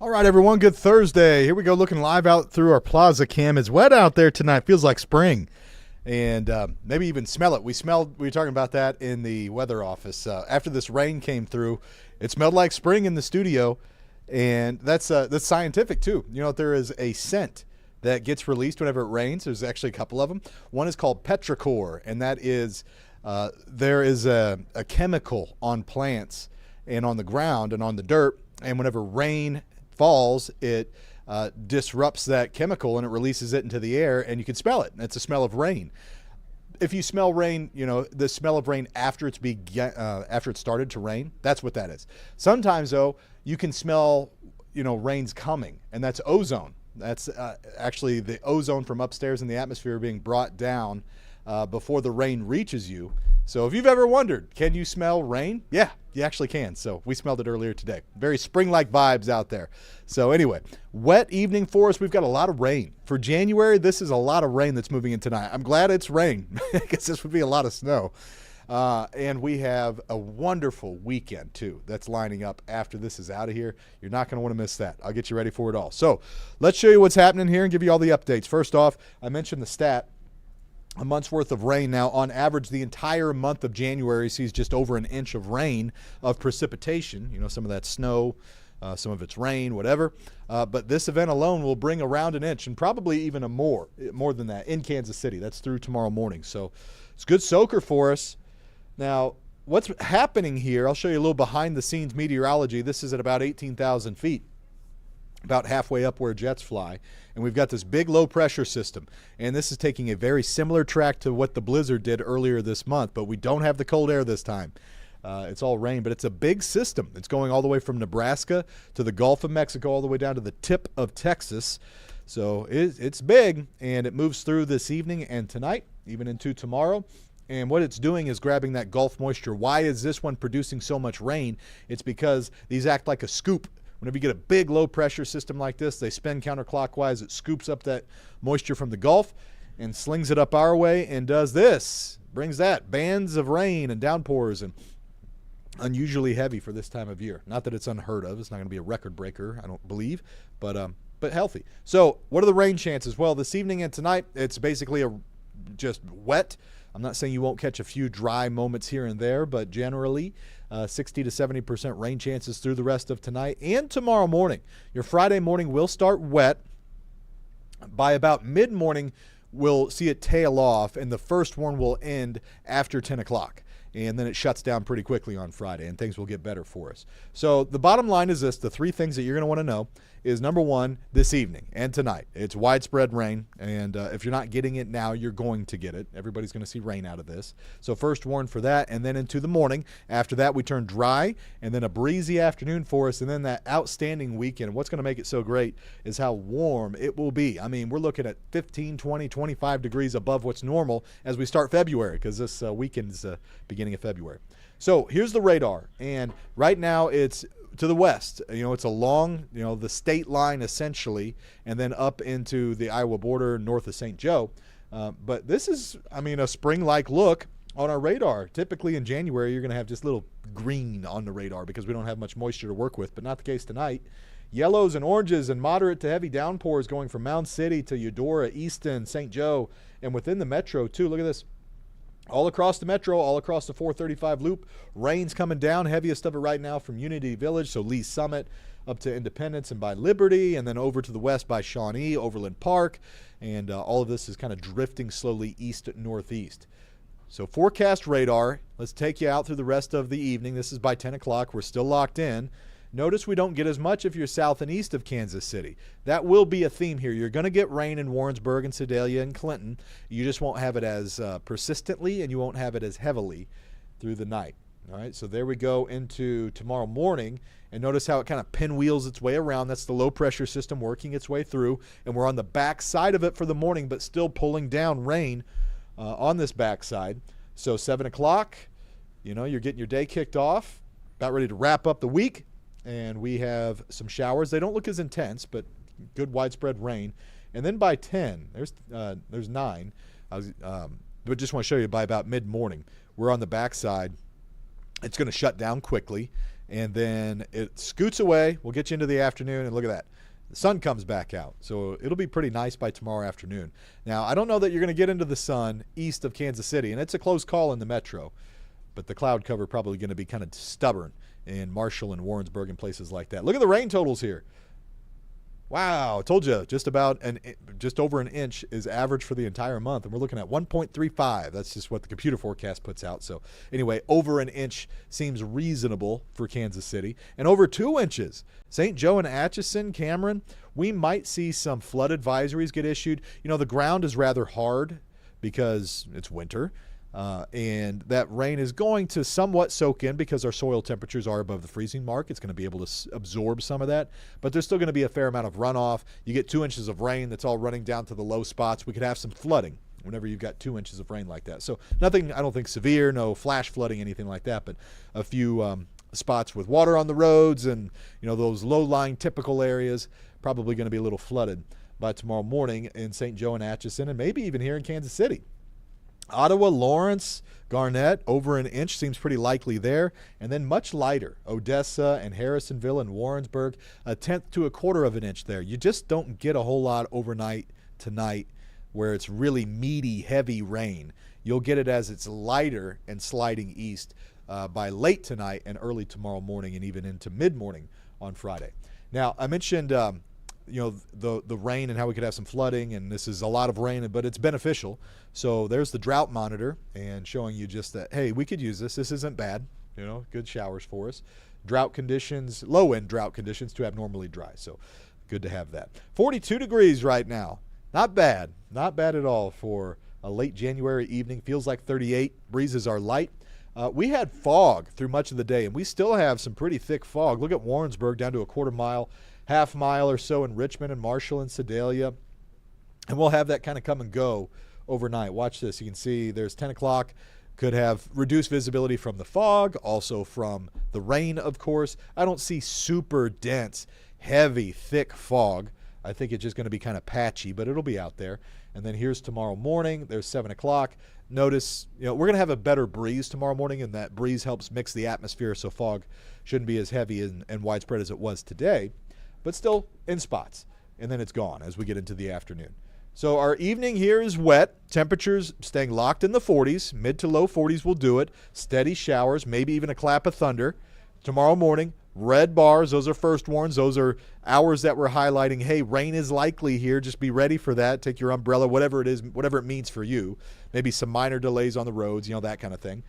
All right, everyone, good Thursday. Here we go, looking live out through our plaza cam. It's wet out there tonight. Feels like spring, and maybe even smell it. We were talking about that in the weather office. After this rain came through, it smelled like spring in the studio, and that's scientific, too. You know, there is a scent that gets released whenever it rains. There's actually a couple of them. One is called petrichor, and that is there is a chemical on plants and on the ground and on the dirt, and whenever rain falls, it disrupts that chemical and it releases it into the air, and you can smell it. It's a smell of rain. If you smell rain, you know, the smell of rain after it started to rain, that's what that is. Sometimes, though, you can smell, you know, rain's coming, and that's ozone. That's actually the ozone from upstairs in the atmosphere being brought down before the rain reaches you. So if you've ever wondered, can you smell rain? Yeah, you actually can. So we smelled it earlier today. Very spring-like vibes out there. So anyway, wet evening for us. We've got a lot of rain. For January, this is a lot of rain that's moving in tonight. I'm glad it's rain because this would be a lot of snow. And we have a wonderful weekend, too, that's lining up after this is out of here. You're not going to want to miss that. I'll get you ready for it all. So let's show you what's happening here and give you all the updates. First off, I mentioned the stat. A month's worth of rain. Now, on average, the entire month of January sees just over an inch of rain, of precipitation. You know, some of that snow, some of it's rain, whatever. But this event alone will bring around an inch and probably even more than that in Kansas City. That's through tomorrow morning. So it's good soaker for us. Now, what's happening here, I'll show you a little behind-the-scenes meteorology. This is at about 18,000 feet. About halfway up where jets fly, and we've got this big low-pressure system, and this is taking a very similar track to what the blizzard did earlier this month, but we don't have the cold air this time. It's all rain, but it's a big system. It's going all the way from Nebraska to the Gulf of Mexico, all the way down to the tip of Texas. So it's big, and it moves through this evening and tonight, even into tomorrow. And what it's doing is grabbing that Gulf moisture. Why is this one producing so much rain? It's because these act like a scoop. Whenever you get a big low-pressure system like this, they spin counterclockwise. It scoops up that moisture from the Gulf and slings it up our way and does this. Brings that. Bands of rain and downpours, and unusually heavy for this time of year. Not that it's unheard of. It's not going to be a record breaker, I don't believe, but healthy. So what are the rain chances? Well, this evening and tonight, it's basically just wet. I'm not saying you won't catch a few dry moments here and there, but generally 60 to 70% rain chances through the rest of tonight and tomorrow morning. Your Friday morning will start wet. By about mid-morning, we'll see it tail off, and the first one will end after 10 o'clock. And then it shuts down pretty quickly on Friday, and things will get better for us. So the bottom line is this. The three things that you're going to want to know is, number one, this evening and tonight. It's widespread rain, and if you're not getting it now, you're going to get it. Everybody's going to see rain out of this. So first warn for that, and then into the morning. After that, we turn dry, and then a breezy afternoon for us, and then that outstanding weekend. What's going to make it so great is how warm it will be. I mean, we're looking at 15, 20, 25 degrees above what's normal as we start February, because this weekend is beginning of February. So here's the radar, and right now it's to the west. You know, it's along, you know, the state line essentially, and then up into the Iowa border north of St. Joe. But this is, I mean, a spring-like look on our radar. Typically in January, you're going to have just little green on the radar because we don't have much moisture to work with, but not the case tonight. Yellows and oranges and moderate to heavy downpours going from Mound City to Eudora, Easton, St. Joe, and within the metro too. Look at this. All across the metro, all across the 435 loop, rain's coming down. Heaviest of it right now from Unity Village, so Lee Summit, up to Independence and by Liberty, and then over to the west by Shawnee, Overland Park, and all of this is kind of drifting slowly east-northeast. So forecast radar, let's take you out through the rest of the evening. This is by 10 o'clock. We're still locked in. Notice we don't get as much if you're south and east of Kansas City. That will be a theme here. You're going to get rain in Warrensburg and Sedalia and Clinton. You just won't have it as persistently, and you won't have it as heavily through the night. All right, so there we go into tomorrow morning, and notice how it kind of pinwheels its way around. That's the low-pressure system working its way through, and we're on the back side of it for the morning, but still pulling down rain on this back side. So 7 o'clock, you know, you're getting your day kicked off, about ready to wrap up the week. And we have some showers. They don't look as intense, but good widespread rain. And then by 10, there's 9. But just want to show you by about mid-morning, we're on the backside. It's going to shut down quickly, and then it scoots away. We'll get you into the afternoon, and look at that. The sun comes back out, so it'll be pretty nice by tomorrow afternoon. Now, I don't know that you're going to get into the sun east of Kansas City, and it's a close call in the metro, but the cloud cover probably going to be kind of stubborn in Marshall and Warrensburg and places like that. Look at the rain totals here. Wow, I told you, just over an inch is average for the entire month, and we're looking at 1.35. That's just what the computer forecast puts out. So anyway, over an inch seems reasonable for Kansas City, and over 2 inches. St. Joe and Atchison, Cameron, we might see some flood advisories get issued. You know, the ground is rather hard because it's winter. And that rain is going to somewhat soak in because our soil temperatures are above the freezing mark. It's going to be able to absorb some of that, but there's still going to be a fair amount of runoff. You get 2 inches of rain that's all running down to the low spots. We could have some flooding whenever you've got 2 inches of rain like that. So nothing, I don't think, severe, no flash flooding, anything like that, but a few spots with water on the roads and, you know, those low-lying typical areas probably going to be a little flooded by tomorrow morning in St. Joe and Atchison, and maybe even here in Kansas City. Ottawa, Lawrence, Garnett, over an inch seems pretty likely there. And then much lighter, Odessa and Harrisonville and Warrensburg, 1/10 to 1/4 of an inch there. You just don't get a whole lot overnight tonight where it's really meaty, heavy rain. You'll get it as it's lighter and sliding east by late tonight and early tomorrow morning and even into mid-morning on Friday. Now, I mentioned the rain and how we could have some flooding, and this is a lot of rain, but it's beneficial. So there's the drought monitor and showing you just that, hey, we could use this. This isn't bad, good showers for us. Drought conditions, low-end drought conditions to abnormally dry. So good to have that. 42 degrees right now. Not bad. Not bad at all for a late January evening. Feels like 38. Breezes are light. We had fog through much of the day, and we still have some pretty thick fog. Look at Warrensburg down to a 1/4 mile. Half mile or so in Richmond and Marshall and Sedalia. And we'll have that kind of come and go overnight. Watch this. You can see there's 10 o'clock. Could have reduced visibility from the fog, also from the rain, of course. I don't see super dense, heavy, thick fog. I think it's just going to be kind of patchy, but it'll be out there. And then here's tomorrow morning. There's 7 o'clock. Notice, we're going to have a better breeze tomorrow morning, and that breeze helps mix the atmosphere, so fog shouldn't be as heavy and widespread as it was today, but still in spots. And then it's gone as we get into the afternoon. So our evening here is wet. Temperatures staying locked in the 40s. Mid to low 40s will do it. Steady showers, maybe even a clap of thunder. Tomorrow morning, red bars. Those are first warns. Those are hours that we're highlighting. Hey, rain is likely here. Just be ready for that. Take your umbrella, whatever it is, whatever it means for you. Maybe some minor delays on the roads, that kind of thing.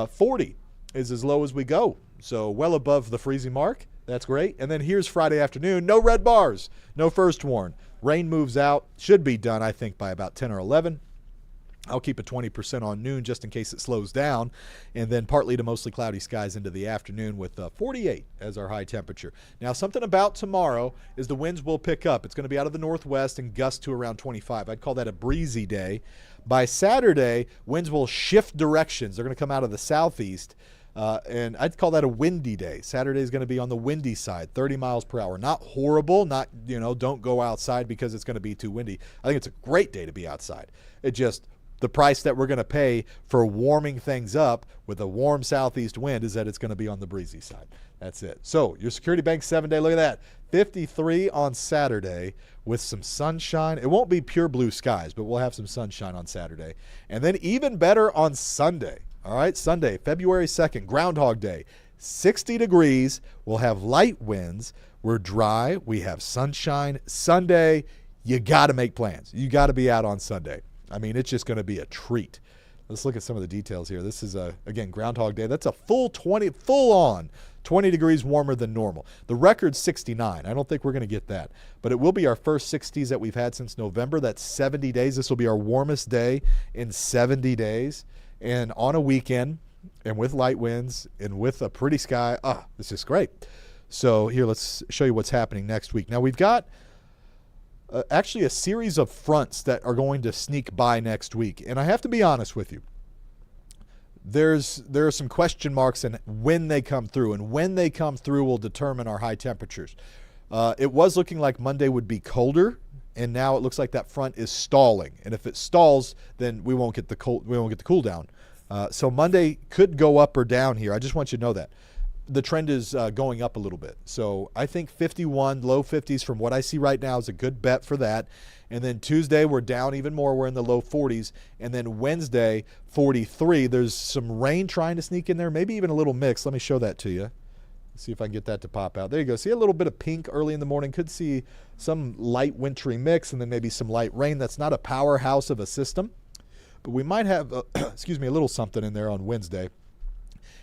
40 is as low as we go. So well above the freezing mark. That's great. And then here's Friday afternoon. No red bars. No first warn. Rain moves out. Should be done, I think, by about 10 or 11. I'll keep a 20% on noon just in case it slows down. And then partly to mostly cloudy skies into the afternoon with 48 as our high temperature. Now, something about tomorrow is the winds will pick up. It's going to be out of the northwest and gust to around 25. I'd call that a breezy day. By Saturday, winds will shift directions. They're going to come out of the southeast. And I'd call that a windy day. Saturday is going to be on the windy side, 30 miles per hour. Not horrible, not, don't go outside because it's going to be too windy. I think it's a great day to be outside. It just, the price that we're going to pay for warming things up with a warm southeast wind is that it's going to be on the breezy side. That's it. So your Security Bank 7-day, look at that. 53 on Saturday with some sunshine. It won't be pure blue skies, but we'll have some sunshine on Saturday. And then even better on Sunday. All right, Sunday, February 2nd, Groundhog Day, 60 degrees. We'll have light winds. We're dry. We have sunshine. Sunday, you got to make plans. You got to be out on Sunday. I mean, it's just going to be a treat. Let's look at some of the details here. This is, again, Groundhog Day. That's a full on 20 degrees warmer than normal. The record's 69. I don't think we're going to get that. But it will be our first 60s that we've had since November. That's 70 days. This will be our warmest day in 70 days. And on a weekend, and with light winds, and with a pretty sky, this is great. So here, let's show you what's happening next week. Now, we've got actually a series of fronts that are going to sneak by next week. And I have to be honest with you. There are some question marks in when they come through, and when they come through will determine our high temperatures. It was looking like Monday would be colder. And now it looks like that front is stalling. And if it stalls, then we won't get the cool down. So Monday could go up or down here. I just want you to know that. the trend is going up a little bit. So I think 51, low 50s from what I see right now is a good bet for that. And then Tuesday, we're down even more. We're in the low 40s. And then Wednesday, 43. There's some rain trying to sneak in there, maybe even a little mix. Let me show that to you. See if I can get that to pop out. There you go. See a little bit of pink early in the morning. Could see some light wintry mix and then maybe some light rain. That's not a powerhouse of a system, but we might have, excuse me, a little something in there on Wednesday.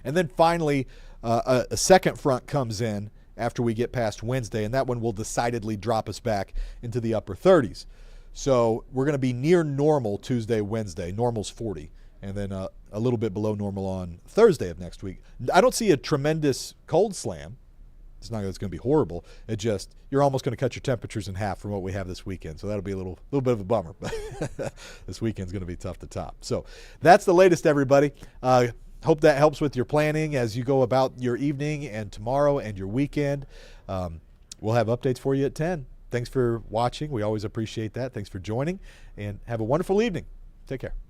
And then finally, a second front comes in after we get past Wednesday, and that one will decidedly drop us back into the upper 30s. So we're going to be near normal Tuesday, Wednesday. Normal's 40. And then a little bit below normal on Thursday of next week. I don't see a tremendous cold slam. It's not that it's going to be horrible. It just, you're almost going to cut your temperatures in half from what we have this weekend. So that'll be a little bit of a bummer. But this weekend's going to be tough to top. So that's the latest, everybody. Hope that helps with your planning as you go about your evening and tomorrow and your weekend. We'll have updates for you at 10. Thanks for watching. We always appreciate that. Thanks for joining, and have a wonderful evening. Take care.